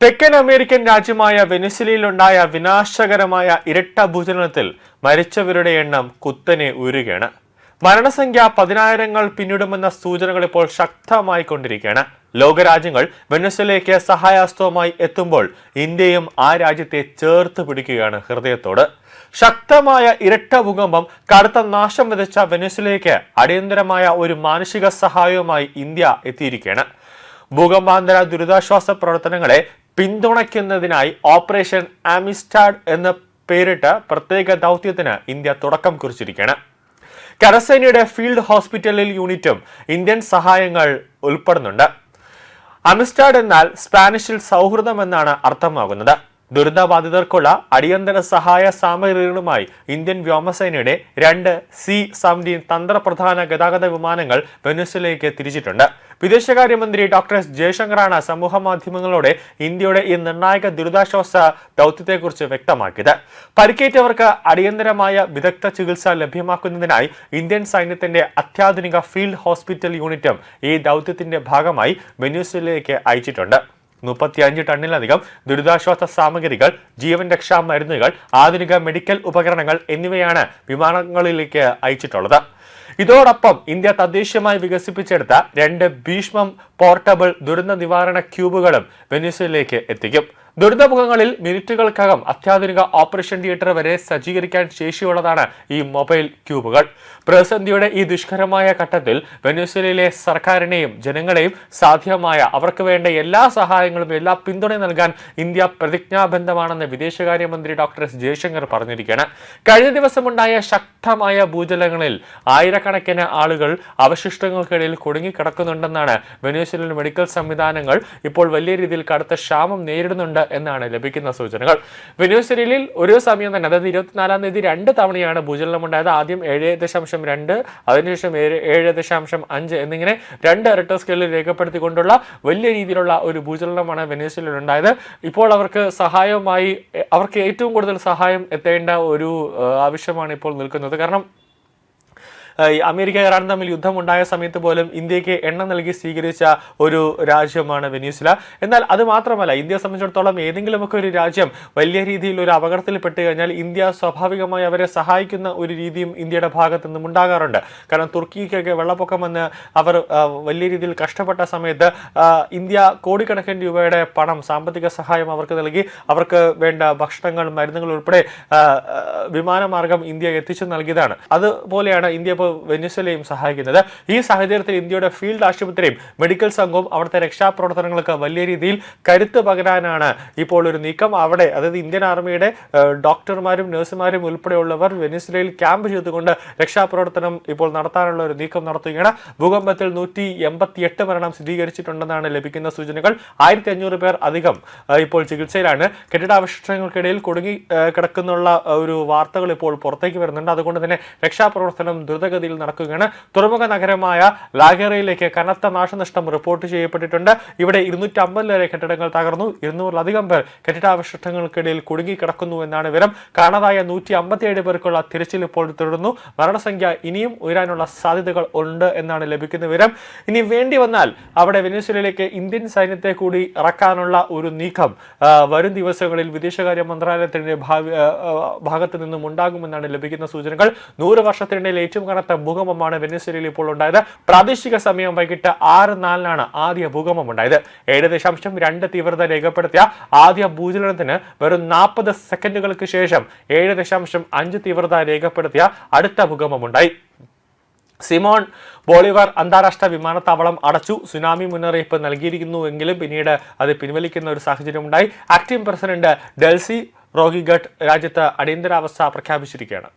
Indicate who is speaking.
Speaker 1: തെക്കൻ അമേരിക്കൻ രാജ്യമായ വെനിസ്വേലയിലുണ്ടായ വിനാശകരമായ ഇരട്ട ഭൂചലനത്തിൽ മരിച്ചവരുടെ എണ്ണം കുത്തനെ ഉയരുകയാണ്. മരണസംഖ്യ 10,000 പിന്നിടുമെന്ന സൂചനകൾ ഇപ്പോൾ ശക്തമായി കൊണ്ടിരിക്കുകയാണ്. ലോകരാജ്യങ്ങൾ വെനിസ്വേലയ്ക്ക് സഹായഹസ്തവുമായി എത്തുമ്പോൾ ഇന്ത്യയും ആ രാജ്യത്തെ ചേർത്ത് പിടിക്കുകയാണ് ഹൃദയത്തോട്. ശക്തമായ ഇരട്ട ഭൂകമ്പം കടുത്ത നാശം വിതച്ച വെനിസ്വേലയ്ക്ക് അടിയന്തരമായ ഒരു മാനുഷിക സഹായവുമായി ഇന്ത്യ എത്തിയിരിക്കുകയാണ്. ഭൂകമ്പാന്തര ദുരിതാശ്വാസ പ്രവർത്തനങ്ങളെ പിന്തുണയ്ക്കുന്നതിനായി ഓപ്പറേഷൻ ആമിസ്റ്റാഡ് എന്ന് പേരിട്ട പ്രത്യേക ദൗത്യത്തിന് ഇന്ത്യ തുടക്കം കുറിച്ചിരിക്കുകയാണ്. കരസേനയുടെ ഫീൽഡ് ഹോസ്പിറ്റലിൽ യൂണിറ്റും ഇന്ത്യൻ സഹായങ്ങൾ ഉൾപ്പെടുന്നുണ്ട്. ആമിസ്റ്റാഡ് എന്നാൽ സ്പാനിഷിൽ സൗഹൃദം എന്നാണ് അർത്ഥമാകുന്നത്. ദുരിതബാധിതർക്കുള്ള അടിയന്തര സഹായ സാമഗ്രികളുമായി ഇന്ത്യൻ വ്യോമസേനയുടെ 2 C-17 തന്ത്രപ്രധാന ഗതാഗത വിമാനങ്ങൾ വെനിസ്വേലയ്ക്ക് തിരിച്ചിട്ടുണ്ട്. വിദേശകാര്യമന്ത്രി ഡോക്ടർ എസ് ജയശങ്കറാണ് സമൂഹ മാധ്യമങ്ങളോടെ ഇന്ത്യയുടെ ഈ നിർണായക ദുരിതാശ്വാസ ദൗത്യത്തെക്കുറിച്ച് വ്യക്തമാക്കിയത്. പരിക്കേറ്റവർക്ക് അടിയന്തരമായ വിദഗ്ധ ചികിത്സ ലഭ്യമാക്കുന്നതിനായി ഇന്ത്യൻ സൈന്യത്തിന്റെ അത്യാധുനിക ഫീൽഡ് ഹോസ്പിറ്റൽ യൂണിറ്റും ഈ ദൗത്യത്തിന്റെ ഭാഗമായി വെനിസ്വേലയ്ക്ക് അയച്ചിട്ടുണ്ട്. 35 ടണ്ണിലധികം ദുരിതാശ്വാസ സാമഗ്രികൾ, ജീവൻ രക്ഷാ മരുന്നുകൾ, ആധുനിക മെഡിക്കൽ ഉപകരണങ്ങൾ എന്നിവയാണ് വിമാനങ്ങളിലേക്ക് അയച്ചിട്ടുള്ളത്. ഇതോടൊപ്പം ഇന്ത്യ തദ്ദേശീയമായി വികസിപ്പിച്ചെടുത്ത 2 ഭീഷ്മം പോർട്ടബിൾ ദുരന്ത നിവാരണ ക്യൂബുകളും വെനിസ്വേലയ്ക്ക് എത്തിക്കും. ദുരിതമുഖങ്ങളിൽ മിനിറ്റുകൾക്കകം അത്യാധുനിക ഓപ്പറേഷൻ തിയേറ്റർ വരെ സജ്ജീകരിക്കാൻ ശേഷിയുള്ളതാണ് ഈ മൊബൈൽ ക്യൂബുകൾ. പ്രതിസന്ധിയുടെ ഈ ദുഷ്കരമായ ഘട്ടത്തിൽ വെനിസ്വേലയിലെ സർക്കാരിനെയും ജനങ്ങളെയും സാധ്യമായ അവർക്ക് വേണ്ട എല്ലാ സഹായങ്ങളും എല്ലാ പിന്തുണയും നൽകാൻ ഇന്ത്യ പ്രതിജ്ഞാബദ്ധമാണെന്ന് വിദേശകാര്യമന്ത്രി ഡോക്ടർ എസ് ജയശങ്കർ പറഞ്ഞിരിക്കുകയാണ്. കഴിഞ്ഞ ദിവസമുണ്ടായ ശക്തമായ ഭൂചലനങ്ങളിൽ ആയിരക്കണക്കിന് ആളുകൾ അവശിഷ്ടങ്ങൾക്കിടയിൽ കുടുങ്ങിക്കിടക്കുന്നുണ്ടെന്നാണ് വെനിസ്വേലൻ മെഡിക്കൽ സംവിധാനങ്ങൾ ഇപ്പോൾ വലിയ രീതിയിൽ കടുത്ത ക്ഷാമം നേരിടുന്നുണ്ട് എന്നാണ് ലഭിക്കുന്ന സൂചനകൾ. വെനിസ്വേലയിൽ ഒരു സമയം തന്നെ, അതായത് 24-ാം തീയതി 2 തവണയാണ് ഭൂചലനം ഉണ്ടായത്. ആദ്യം 7.2, അതിനുശേഷം 7.5 എന്നിങ്ങനെ 2 റിക്ടർ സ്കെയിലിൽ രേഖപ്പെടുത്തിക്കൊണ്ടുള്ള വലിയ രീതിയിലുള്ള ഒരു ഭൂചലനമാണ് വെനിസ്വേലയിൽ ഉണ്ടായത്. ഇപ്പോൾ അവർക്ക് ഏറ്റവും കൂടുതൽ സഹായം എത്തേണ്ട ഒരു ആവശ്യമാണ് ഇപ്പോൾ നിൽക്കുന്നത്. കാരണം അമേരിക്ക ഇറാൻ തമ്മിൽ യുദ്ധമുണ്ടായ സമയത്ത് പോലും ഇന്ത്യക്ക് എണ്ണ നൽകി സ്വീകരിച്ച ഒരു രാജ്യമാണ് വെനിസ്വേല. എന്നാൽ അത് മാത്രമല്ല, ഇന്ത്യയെ സംബന്ധിച്ചിടത്തോളം ഏതെങ്കിലുമൊക്കെ ഒരു രാജ്യം വലിയ രീതിയിൽ ഒരു അപകടത്തിൽപ്പെട്ട് കഴിഞ്ഞാൽ ഇന്ത്യ സ്വാഭാവികമായി അവരെ സഹായിക്കുന്ന ഒരു രീതിയും ഇന്ത്യയുടെ ഭാഗത്തു നിന്നും ഉണ്ടാകാറുണ്ട്. കാരണം തുർക്കിക്കൊക്കെ വെള്ളപ്പൊക്കം വന്ന് അവർ വലിയ രീതിയിൽ കഷ്ടപ്പെട്ട സമയത്ത് ഇന്ത്യ കോടിക്കണക്കിന് രൂപയുടെ പണം, സാമ്പത്തിക സഹായം അവർക്ക് നൽകി. അവർക്ക് വേണ്ട ഭക്ഷണങ്ങൾ, മരുന്നുകൾ ഉൾപ്പെടെ വിമാനമാർഗം ഇന്ത്യ എത്തിച്ചു നൽകിയതാണ്. അതുപോലെയാണ് ഇന്ത്യ വെനിസ്വേലയും സഹായിക്കുന്നത്. ഈ സാഹചര്യത്തിൽ ഇന്ത്യയുടെ ഫീൽഡ് ആശുപത്രിയും മെഡിക്കൽ സംഘവും അവിടുത്തെ രക്ഷാപ്രവർത്തനങ്ങൾക്ക് വലിയ രീതിയിൽ കരുത്ത് പകരാനാണ് ഇപ്പോൾ ഒരു നീക്കം. അവിടെ, അതായത് ഇന്ത്യൻ ആർമിയുടെ ഡോക്ടർമാരും നഴ്സുമാരും ഉൾപ്പെടെയുള്ളവർ വെനിസ്വേലയിൽ ക്യാമ്പ് ചെയ്തുകൊണ്ട് രക്ഷാപ്രവർത്തനം ഇപ്പോൾ നടത്താനുള്ള ഒരു നീക്കം നടത്തുകയാണ്. ഭൂകമ്പത്തിൽ 188 മരണം സ്ഥിരീകരിച്ചിട്ടുണ്ടെന്നാണ് ലഭിക്കുന്ന സൂചനകൾ. 1500 പേർ അധികം ഇപ്പോൾ ചികിത്സയിലാണ്. കെട്ടിടാവശിഷ്ടങ്ങൾക്കിടയിൽ കുടുങ്ങി കിടക്കുന്നുള്ള ഒരു വാർത്തകൾ ഇപ്പോൾ പുറത്തേക്ക് വരുന്നുണ്ട്. അതുകൊണ്ട് തന്നെ രക്ഷാപ്രവർത്തനം ദ്രുതഗതിയിൽ നടക്കുകയാണ്. തുറമുഖ നഗരമായ ലാഗേറയിലേക്ക് കനത്ത നാശനഷ്ടം റിപ്പോർട്ട് ചെയ്യപ്പെട്ടിട്ടുണ്ട്. ഇവിടെ 250 കെട്ടിടങ്ങൾ തകർന്നു. 200-ലധികം പേർ കെട്ടിടാവശിഷ്ടങ്ങൾക്കിടയിൽ കുടുങ്ങിക്കിടക്കുന്നു എന്നാണ് വിവരം. കാണാതായ 157 പേർക്കുള്ള തിരച്ചിൽ ഇപ്പോൾ തുടരുന്നു. മരണസംഖ്യ ഇനിയും ഉയരാനുള്ള സാധ്യതകൾ ഉണ്ട് എന്നാണ് ലഭിക്കുന്ന വിവരം. ഇനി വേണ്ടി വന്നാൽ അവിടെ വെനിസ്വേലയിലേക്ക് ഇന്ത്യൻ സൈന്യത്തെ കൂടി ഇറക്കാനുള്ള ഒരു നീക്കം വരും ദിവസങ്ങളിൽ വിദേശകാര്യ മന്ത്രാലയത്തിന്റെ ഭാഗത്തു നിന്നും ഉണ്ടാകുമെന്നാണ് ലഭിക്കുന്ന സൂചനകൾ. 100 വർഷത്തിനിടയിൽ ഏറ്റവും കനത്ത ഭൂകമ്പമാണ് വെനിസ്വേലയിൽ ഇപ്പോൾ ഉണ്ടായത്. പ്രാദേശിക സമയം വൈകിട്ട് 6:04 ആദ്യ ഭൂകമ്പം ഉണ്ടായത്. 7.2 തീവ്രത രേഖപ്പെടുത്തിയ ആദ്യ ഭൂചലനത്തിന് വെറും 40 സെക്കൻഡുകൾക്ക് ശേഷം 7.5 തീവ്രത രേഖപ്പെടുത്തിയ അടുത്ത ഭൂകമ്പമുണ്ടായി. സിമോൺ ബോളിവർ അന്താരാഷ്ട്ര വിമാനത്താവളം അടച്ചു. സുനാമി മുന്നറിയിപ്പ് നൽകിയിരിക്കുന്നുവെങ്കിലും പിന്നീട് അത് പിൻവലിക്കുന്ന ഒരു സാഹചര്യമുണ്ടായി. ആക്ടിംഗ് പ്രസിഡന്റ് ഡെൽസി റോഡ്രിഗസ് രാജ്യത്ത് അടിയന്തരാവസ്ഥ പ്രഖ്യാപിച്ചിരിക്കുകയാണ്.